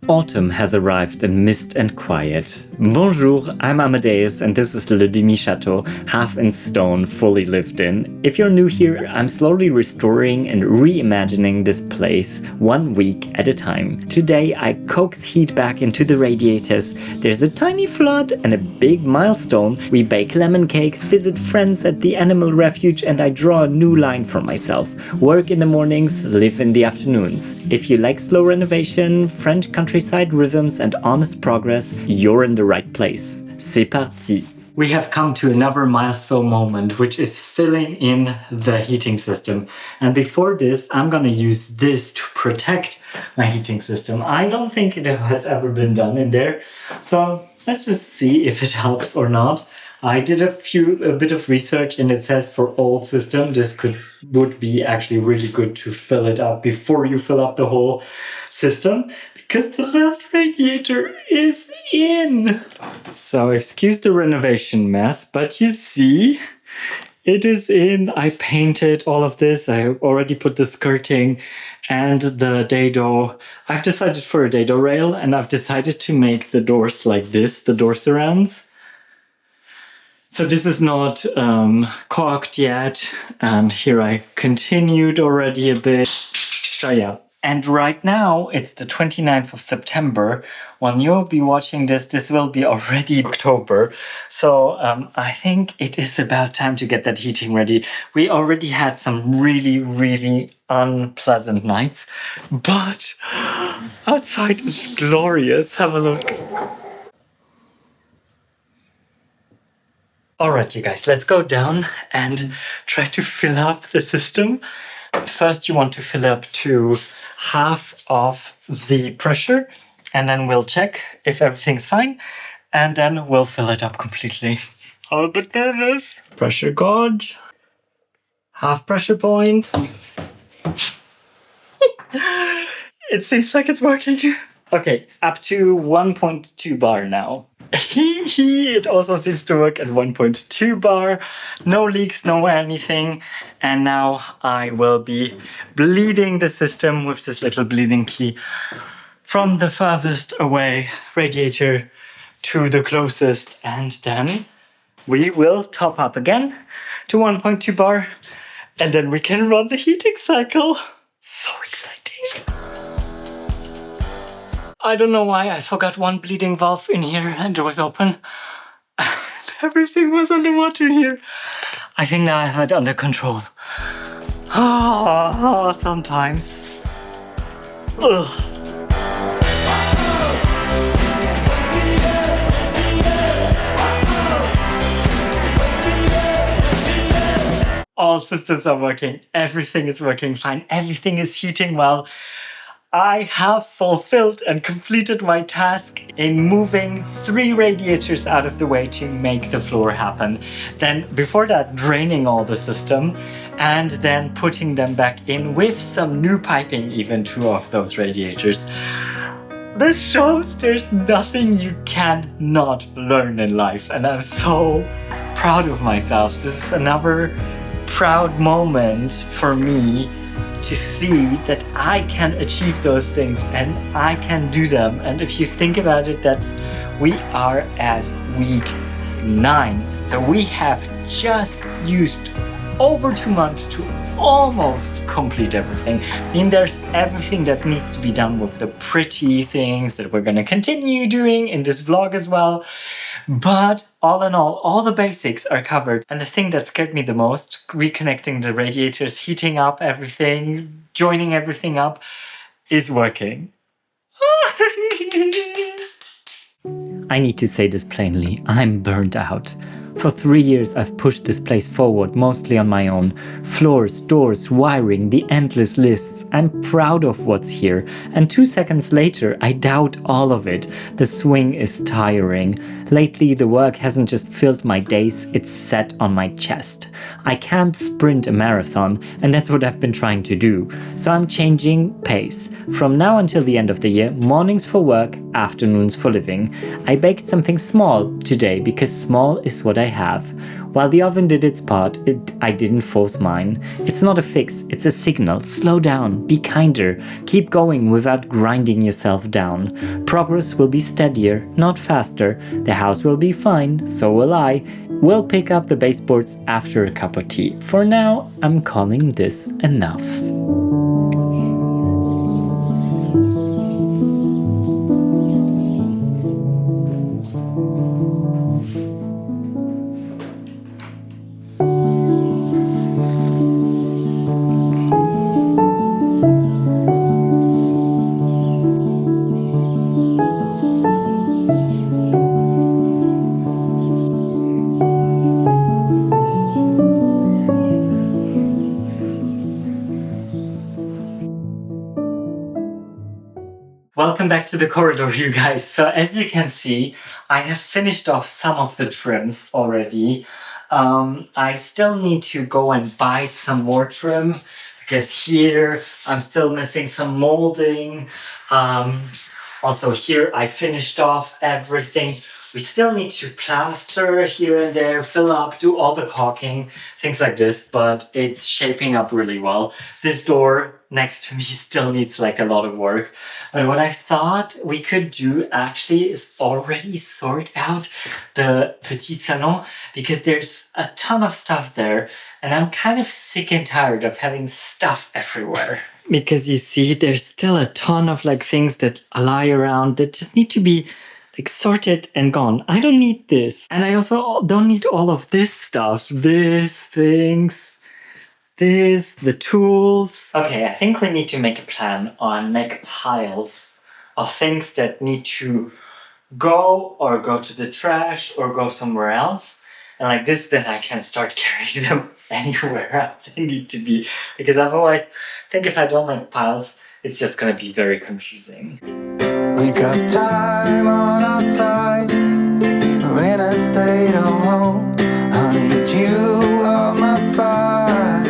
Autumn has arrived in mist and quiet. Bonjour, I'm Amadeus and this is Le Demi-Château, half in stone, fully lived in. If you're new here, I'm slowly restoring and reimagining this place 1 week at a time. Today I coax heat back into the radiators, there's a tiny flood and a big milestone. We bake lemon cakes, visit friends at the animal refuge, and I draw a new line for myself. Work in the mornings, live in the afternoons. If you like slow renovation, French countryside rhythms and honest progress, you're in the right place. C'est parti! We have come to another milestone moment, which is filling in the heating system. And before this, I'm gonna use this to protect my heating system. I don't think it has ever been done in there. So let's just see if it helps or not. I did a bit of research and it says for old system, this would be actually really good to fill it up before you fill up the whole system, because the last radiator is in. So excuse the renovation mess, but you see, it is in. I painted all of this. I already put the skirting and the dado. I've decided for a dado rail and I've decided to make the doors like this, the door surrounds. So this is not caulked yet, and here I continued already a bit. So yeah, and right now it's the 29th of September. When you'll be watching this, this will be already October. So I think it is about time to get that heating ready. We already had some really unpleasant nights, but outside is glorious. Have a look. Alright, you guys, let's go down and try to fill up the system. First, you want to fill up to half of the pressure, and then we'll check if everything's fine, and then we'll fill it up completely. I'm a bit nervous. Pressure gauge. Half pressure point. It seems like it's working. Okay, up to 1.2 bar now. It also seems to work at 1.2 bar. No leaks, no anything. And now I will be bleeding the system with this little bleeding key from the furthest away radiator to the closest. And then we will top up again to 1.2 bar. And then we can run the heating cycle. So exciting. I don't know why I forgot one bleeding valve in here and it was open. Everything was underwater here. I think now I have it under control. Sometimes. Ugh. All systems are working. Everything is working fine. Everything is heating well. I have fulfilled and completed my task in moving 3 radiators out of the way to make the floor happen. Then before that, draining all the system and then putting them back in with some new piping, even 2 of those radiators. This shows there's nothing you cannot learn in life, and I'm so proud of myself. This is another proud moment for me to see that I can achieve those things and I can do them. And if you think about it, that we are at week 9. So we have just used over 2 months to almost complete everything. I mean, there's everything that needs to be done with the pretty things that we're gonna continue doing in this vlog as well. But all in all the basics are covered. And the thing that scared me the most, reconnecting the radiators, heating up everything, joining everything up, is working. I need to say this plainly, I'm burnt out. For 3 years I've pushed this place forward mostly on my own. Floors, doors, wiring, the endless lists. I'm proud of what's here. And 2 seconds later I doubt all of it. The swing is tiring. Lately the work hasn't just filled my days, it's sat on my chest. I can't sprint a marathon, and that's what I've been trying to do. So I'm changing pace. From now until the end of the year, mornings for work, afternoons for living. I baked something small today because small is what I have. While the oven did its part, I didn't force mine. It's not a fix, it's a signal. Slow down, be kinder, keep going without grinding yourself down. Progress will be steadier, not faster. The house will be fine, so will I. We'll pick up the baseboards after a cup of tea. For now, I'm calling this enough. Welcome back to the corridor, you guys. So as you can see, I have finished off some of the trims already. I still need to go and buy some more trim because here I'm still missing some molding. Also here I finished off everything. We still need to plaster here and there, fill up, do all the caulking, things like this, but it's shaping up really well. This door next to me still needs like a lot of work. But what I thought we could do actually is already sort out the petit salon because there's a ton of stuff there and I'm kind of sick and tired of having stuff everywhere. Because you see, there's still a ton of like things that lie around that just need to be like sorted and gone. I don't need this. And I also don't need all of this stuff. This, things, this, the tools. Okay, I think we need to make a plan on make piles of things that need to go or go to the trash or go somewhere else. And like this, then I can start carrying them anywhere they need to be. Because otherwise, I think if I don't make piles, it's just gonna be very confusing. We got time on our side. We're in a state of hope. I need you on my fire.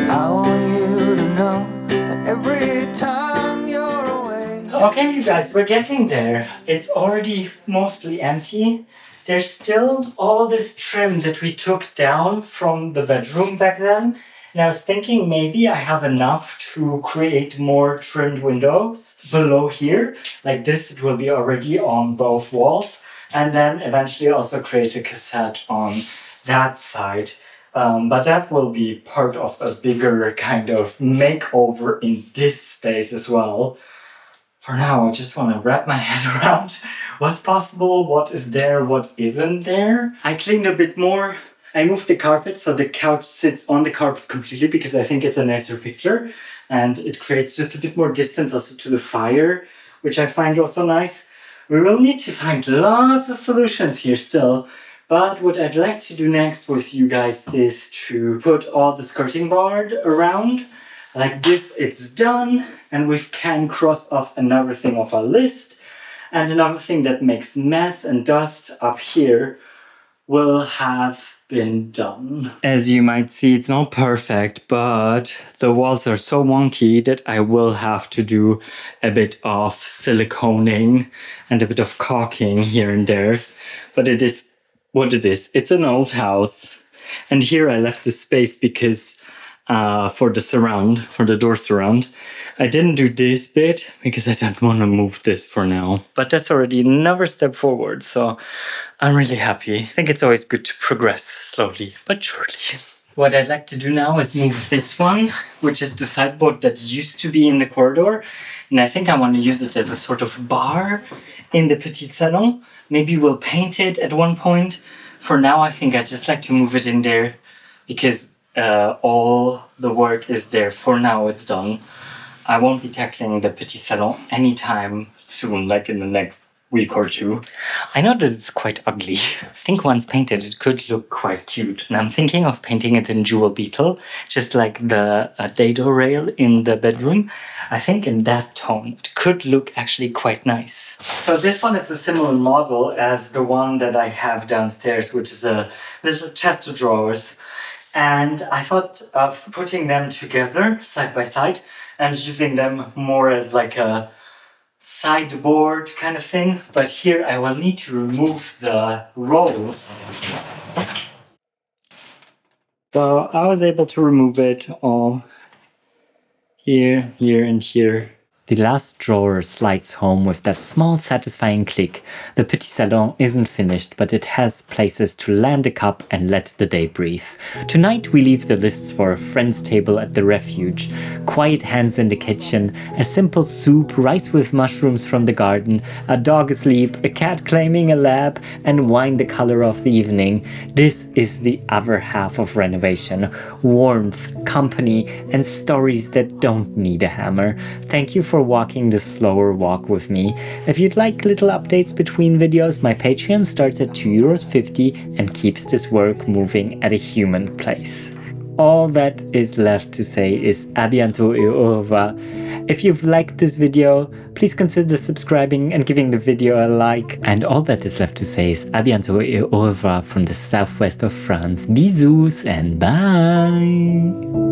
I want you to know that every time you're away. Okay, you guys, we're getting there. It's already mostly empty. There's still all this trim that we took down from the bedroom back then. And I was thinking maybe I have enough to create more trimmed windows below here. Like this, it will be already on both walls. And then eventually also create a cassette on that side. But that will be part of a bigger kind of makeover in this space as well. For now, I just want to wrap my head around what's possible, what is there, what isn't there. I cleaned a bit more. I moved the carpet so the couch sits on the carpet completely because I think it's a nicer picture. And it creates just a bit more distance also to the fire, which I find also nice. We will need to find lots of solutions here still. But what I'd like to do next with you guys is to put all the skirting board around. Like this, it's done, and we can cross off another thing off our list. And another thing that makes mess and dust up here will have been done. As you might see, it's not perfect, but the walls are so wonky that I will have to do a bit of siliconing and a bit of caulking here and there. But it is what it is. It's an old house. And here I left the space because for the door surround. I didn't do this bit because I don't want to move this for now. But that's already another step forward, so I'm really happy. I think it's always good to progress slowly but surely. What I'd like to do now is move this one, which is the sideboard that used to be in the corridor. And I think I want to use it as a sort of bar in the petit salon. Maybe we'll paint it at one point. For now, I think I'd just like to move it in there because all the work is there. For now, it's done. I won't be tackling the petit salon anytime soon, like in the next week or two. I know that it's quite ugly. I think once painted, it could look quite cute. And I'm thinking of painting it in jewel beetle, just like the dado rail in the bedroom. I think in that tone, it could look actually quite nice. So this one is a similar model as the one that I have downstairs, which is a little chest of drawers. And I thought of putting them together side by side and using them more as like a sideboard kind of thing. But here I will need to remove the rolls. So I was able to remove it all here, here, and here. The last drawer slides home with that small satisfying click. The petit salon isn't finished, but it has places to land a cup and let the day breathe. Tonight we leave the lists for a friend's table at the refuge. Quiet hands in the kitchen, a simple soup, rice with mushrooms from the garden, a dog asleep, a cat claiming a lap, and wine the color of the evening. This is the other half of renovation. Warmth, company, and stories that don't need a hammer. Thank you for walking the slower walk with me. If you'd like little updates between videos, my Patreon starts at €2.50 and keeps this work moving at a human pace. All that is left to say is à bientôt et au revoir. If you've liked this video, please consider subscribing and giving the video a like. And all that is left to say is à bientôt et au revoir from the southwest of France. Bisous and bye!